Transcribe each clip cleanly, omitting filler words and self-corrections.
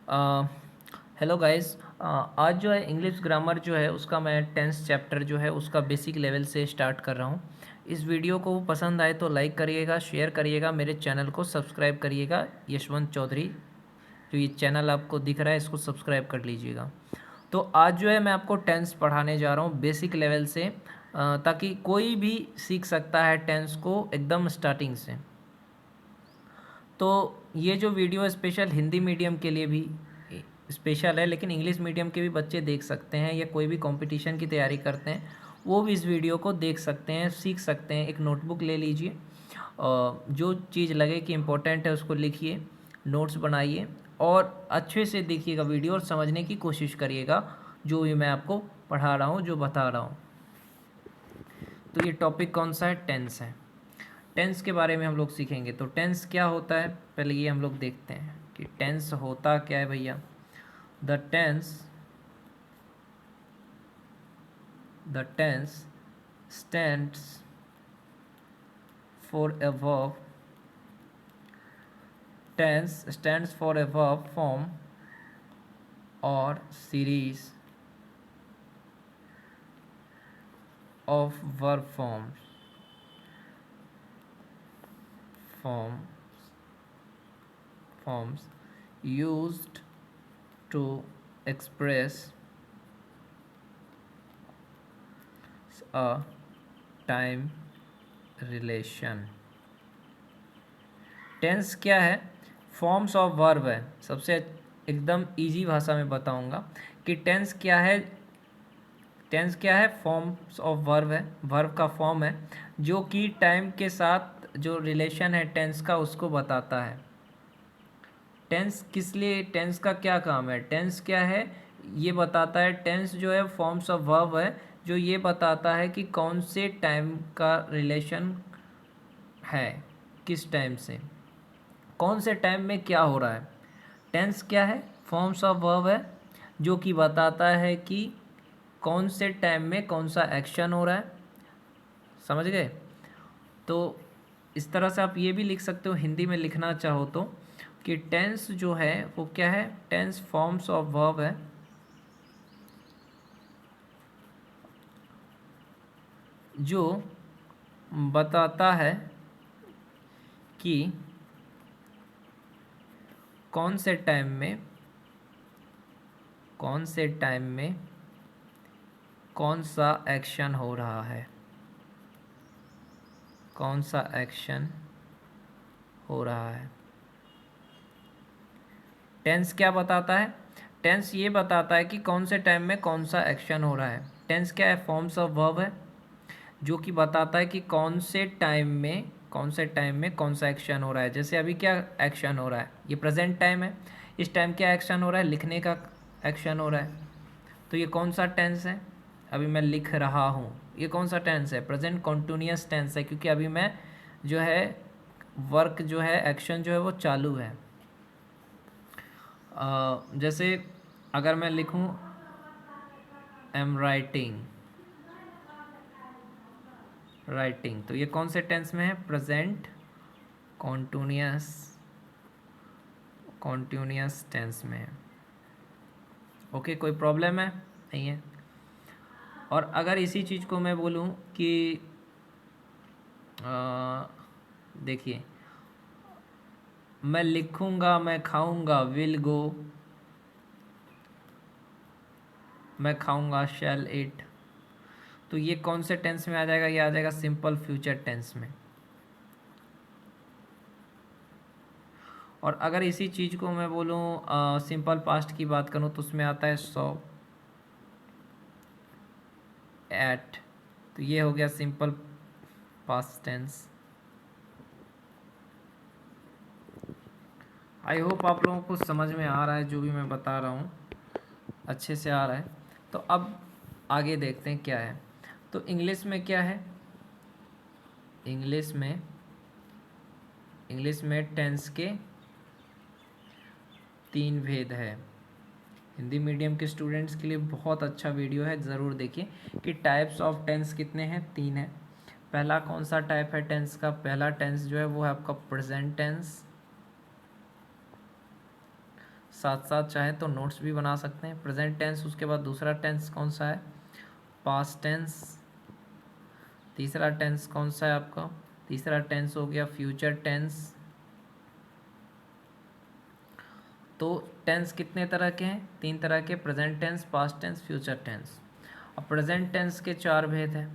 Hello guys. आज जो है इंग्लिश ग्रामर जो है उसका मैं टेंस चैप्टर जो है उसका बेसिक लेवल से स्टार्ट कर रहा हूँ। इस वीडियो को पसंद आए तो लाइक करिएगा, शेयर करिएगा, मेरे चैनल को सब्सक्राइब करिएगा। यशवंत चौधरी जो ये चैनल आपको दिख रहा है इसको सब्सक्राइब कर लीजिएगा। तो आज जो है मैं आपको टेंस पढ़ाने जा रहा हूँ बेसिक लेवल से, ताकि कोई भी सीख सकता है टेंस को एकदम स्टार्टिंग से। तो ये जो वीडियो स्पेशल हिंदी मीडियम के लिए भी स्पेशल है, लेकिन इंग्लिश मीडियम के भी बच्चे देख सकते हैं या कोई भी कंपटीशन की तैयारी करते हैं वो भी इस वीडियो को देख सकते हैं, सीख सकते हैं। एक नोटबुक ले लीजिए और जो चीज़ लगे कि इम्पोर्टेंट है उसको लिखिए, नोट्स बनाइए और अच्छे से देखिएगा वीडियो और समझने की कोशिश करिएगा जो भी मैं आपको पढ़ा रहा हूँ, जो बता रहा हूँ। तो ये टॉपिक कौन सा है? टेंस है। टेंस के बारे में हम लोग सीखेंगे। तो टेंस क्या होता है पहले ये हम लोग देखते हैं कि टेंस होता क्या है भैया। The tense the tense stands for a verb. Tense stands for a verb form or series of verb form forms used to express a time relation. Tense क्या है? फॉर्म्स ऑफ वर्ब है। सबसे एकदम easy भाषा में बताऊंगा कि tense क्या है। टेंस क्या है? फॉर्म्स ऑफ वर्ब है, वर्ब का फॉर्म है जो कि टाइम के साथ जो रिलेशन है टेंस का उसको बताता है। टेंस किस लिए, टेंस का क्या काम है? टेंस क्या है ये बताता है। टेंस जो है फॉर्म्स ऑफ वर्ब है जो ये बताता है कि कौन से टाइम का रिलेशन है, किस टाइम से, कौन से टाइम में क्या हो रहा है। टेंस क्या है? फॉर्म्स ऑफ वर्ब है जो कि बताता है कि कौन से टाइम में कौन सा एक्शन हो रहा है। समझ गए? तो इस तरह से आप ये भी लिख सकते हो, हिंदी में लिखना चाहो तो, कि टेंस जो है वो क्या है? टेंस फॉर्म्स ऑफ वर्ब है जो बताता है कि कौन से टाइम में कौन से टाइम में कौन सा एक्शन हो रहा है, कौन सा एक्शन हो रहा है। टेंस क्या बताता है? टेंस ये बताता है कि कौन से टाइम में कौन सा एक्शन हो रहा है। टेंस क्या है? फॉर्म्स ऑफ वर्ब है जो कि बताता है कि कौन से टाइम में कौन सा एक्शन हो रहा है। जैसे अभी क्या एक्शन हो रहा है? ये प्रेजेंट टाइम है। इस टाइम क्या एक्शन हो रहा है? लिखने का एक्शन हो रहा है। तो ये कौन सा टेंस है? अभी मैं लिख रहा हूँ। ये कौन सा टेंस है? प्रेजेंट कॉन्टिन्यूअस टेंस है, क्योंकि अभी मैं जो है वर्क जो है एक्शन जो है वो चालू है। जैसे अगर मैं लिखूं एम राइटिंग, राइटिंग, तो ये कौन से टेंस में है? प्रेजेंट कॉन्टिन्यूअस कॉन्टिन्यूअस टेंस में है। ओके, कोई प्रॉब्लम है? नहीं है। और अगर इसी चीज़ को मैं बोलूं कि देखिए, मैं लिखूंगा, मैं खाऊंगा, विल गो, मैं खाऊंगा, शैल इट, तो ये कौन से टेंस में आ जाएगा? ये आ जाएगा सिंपल फ्यूचर टेंस में। और अगर इसी चीज़ को मैं बोलूँ सिंपल पास्ट की बात करूँ तो उसमें आता है सो, एट, तो ये हो गया simple past tense. I hope आप लोगों को समझ में आ रहा है, जो भी मैं बता रहा हूँ अच्छे से आ रहा है। तो अब आगे देखते हैं क्या है। तो इंग्लिश में क्या है? इंग्लिश में टेंस के 3 भेद है। हिंदी मीडियम के स्टूडेंट्स के लिए बहुत अच्छा वीडियो है, ज़रूर देखिए कि टाइप्स ऑफ टेंस कितने हैं। 3 है। पहला कौन सा टाइप है टेंस का? पहला टेंस जो है वो है आपका प्रेजेंट टेंस। साथ साथ चाहे तो नोट्स भी बना सकते हैं। प्रेजेंट टेंस, उसके बाद दूसरा टेंस कौन सा है? Past tense. तीसरा टेंस कौन सा है आपका? तीसरा टेंस हो गया फ्यूचर टेंस। तो टेंस कितने तरह के हैं? 3 तरह के, present tense, past tense, future tense. अब प्रेजेंट टेंस के 4 भेद हैं।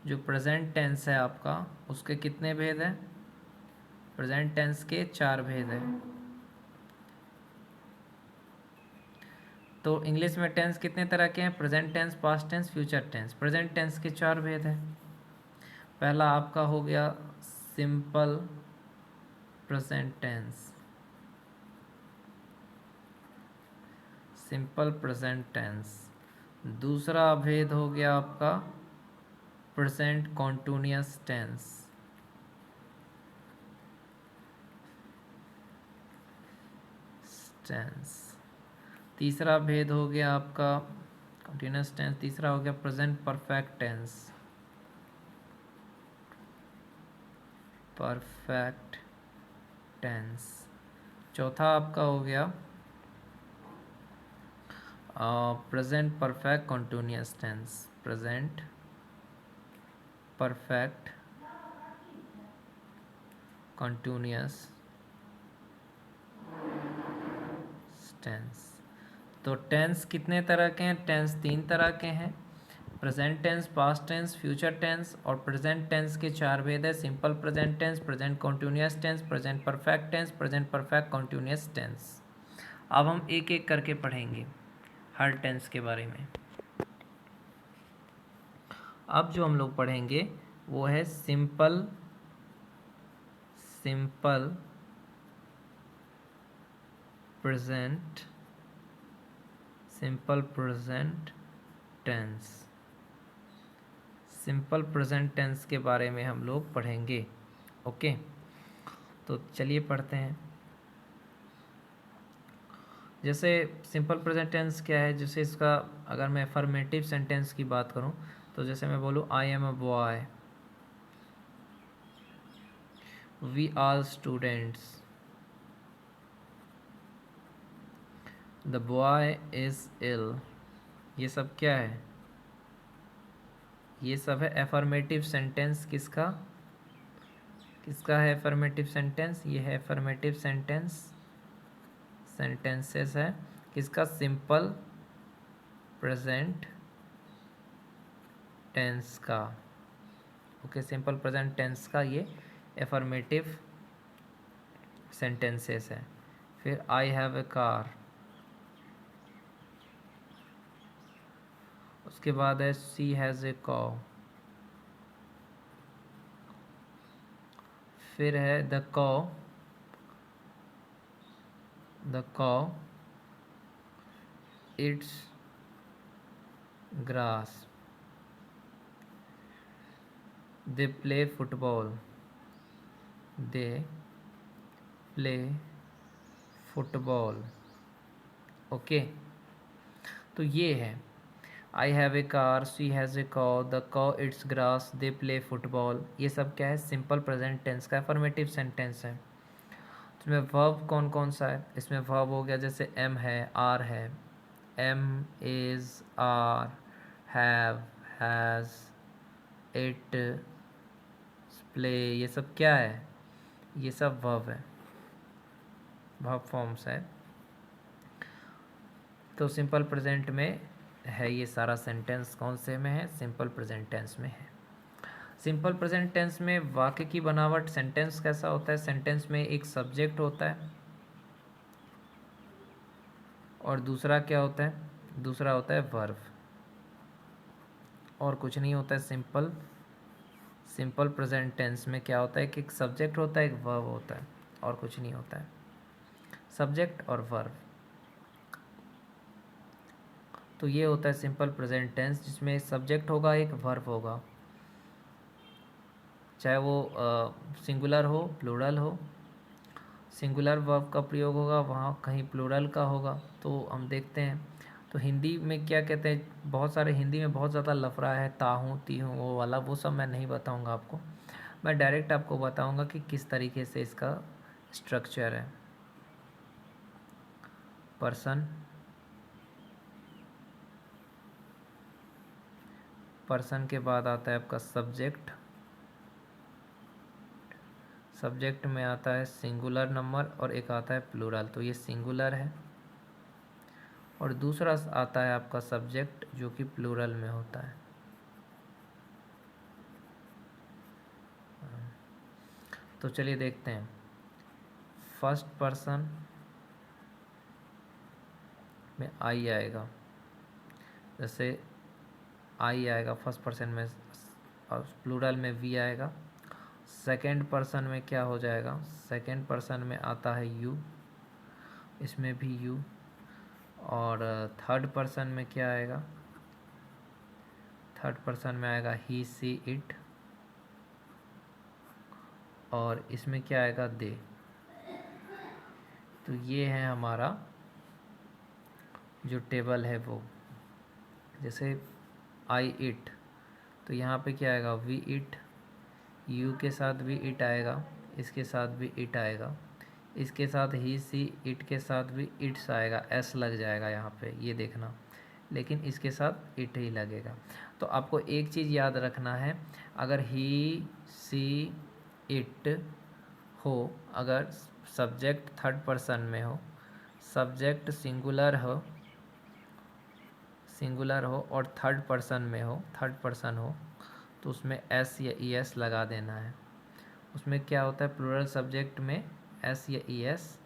जो प्रेजेंट टेंस है आपका, उसके कितने भेद हैं? प्रेजेंट टेंस के 4 भेद हैं। तो इंग्लिश में टेंस कितने तरह के हैं? Present tense, past tense, future tense. Present tense के 4 भेद हैं। पहला आपका हो गया simple present tense. Simple present tense. दूसरा भेद हो गया आपका प्रेजेंट कॉन्टिन्यूअस टेंस। तीसरा भेद हो गया आपका कॉन्टिन्यूअस टेंस, तीसरा हो गया present perfect tense. Perfect tense. चौथा आपका हो गया present perfect continuous tense. Present perfect continuous tense. तो टेंस कितने तरह के हैं? टेंस 3 तरह के हैं, present tense, past tense, future tense. और प्रेजेंट टेंस के 4 भेद है, simple present tense, present continuous tense, present perfect tense, present perfect continuous tense. अब हम एक एक करके पढ़ेंगे हर टेंस के बारे में। अब जो हम लोग पढ़ेंगे वो है simple present tense. Simple present tense के बारे में हम लोग पढ़ेंगे। ओके, तो चलिए पढ़ते हैं। जैसे सिंपल प्रेजेंट टेंस क्या है? जैसे इसका अगर मैं अफर्मेटिव सेंटेंस की बात करूं, तो जैसे मैं बोलूं I am a boy, we are students, the boy is ill. ये सब क्या है? ये सब है अफर्मेटिव सेंटेंस। किसका है अफर्मेटिव सेंटेंस? ये है अफर्मेटिव सेंटेंसेस है किसका? सिंपल प्रेजेंट टेंस का। ओके, सिंपल प्रेजेंट टेंस का ये अफर्मेटिव सेंटेंसेस है। फिर आई हैव ए कार, उसके बाद है शी हैज़ ए कॉ, फिर है द कॉ it's grass, they play football, okay, तो ये है I have a car, she has a कॉ, द कॉ it's grass, they play football. ये सब क्या है? सिंपल प्रेजेंट टेंस का अफर्मेटिव सेंटेंस है। इसमें वर्ब कौन कौन सा है? इसमें वर्ब हो गया जैसे एम है, आर है, am, is, are, have, has, it, play. ये सब क्या है? ये सब वर्ब है, वर्ब फॉर्म्स है। तो सिंपल प्रेजेंट में है ये सारा सेंटेंस। कौन से में है? सिंपल प्रेजेंट टेंस में है। सिंपल प्रेजेंट टेंस में वाक्य की बनावट, सेंटेंस कैसा होता है? सेंटेंस में एक सब्जेक्ट होता है और दूसरा क्या होता है? दूसरा होता है वर्ब, और कुछ नहीं होता है। सिंपल प्रेजेंट टेंस में क्या होता है कि एक सब्जेक्ट होता है, एक वर्ब होता है, और कुछ नहीं होता है। सब्जेक्ट और वर्ब, तो ये होता है सिंपल प्रेजेंट टेंस, जिसमें सब्जेक्ट होगा, एक वर्ब होगा, चाहे वो सिंगुलर हो, प्लूरल हो। सिंगुलर वर्ब का प्रयोग होगा वहाँ, कहीं प्लूरल का होगा। तो हम देखते हैं। तो हिंदी में क्या कहते हैं? बहुत सारे हिंदी में बहुत ज़्यादा लफड़ा है, ताहूँ, तीहूँ, वो वाला, वो सब मैं नहीं बताऊँगा आपको। मैं डायरेक्ट आपको बताऊँगा कि किस तरीके से इसका स्ट्रक्चर है। पर्सन, पर्सन के बाद आता है आपका सब्जेक्ट, सब्जेक्ट में आता है सिंगुलर नंबर और एक आता है प्लूरल, तो ये सिंगुलर है। और दूसरा आता है आपका सब्जेक्ट जो कि प्लूरल में होता है। तो चलिए देखते हैं। फर्स्ट पर्सन में आई आएगा, जैसे आई आएगा फर्स्ट पर्सन में, और प्लूरल में वी आएगा। सेकंड पर्सन में क्या हो जाएगा, सेकंड पर्सन में आता है यू, इसमें भी यू। और थर्ड पर्सन में क्या आएगा, थर्ड पर्सन में आएगा ही सी इट, और इसमें क्या आएगा दे। तो ये है हमारा जो टेबल है वो। जैसे आई इट, तो यहाँ पे क्या आएगा वी इट, यू के साथ भी इट आएगा, इसके साथ भी इट आएगा, इसके साथ ही सी इट के साथ भी इट्स आएगा, एस लग जाएगा यहाँ पे, ये देखना, लेकिन इसके साथ इट ही लगेगा। तो आपको एक चीज़ याद रखना है, अगर ही सी इट हो, अगर सब्जेक्ट थर्ड पर्सन में हो, सब्जेक्ट सिंगुलर हो और थर्ड पर्सन में हो, थर्ड पर्सन हो, तो उसमें एस या ई एस लगा देना है। उसमें क्या होता है, प्लूरल सब्जेक्ट में एस या ई एस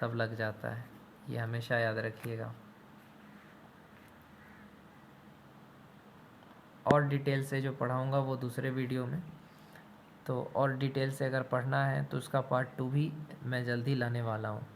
तब लग जाता है, ये हमेशा याद रखिएगा। और डिटेल से जो पढ़ाऊँगा वो दूसरे वीडियो में, तो और डिटेल से अगर पढ़ना है तो उसका पार्ट 2 भी मैं जल्दी लाने वाला हूँ।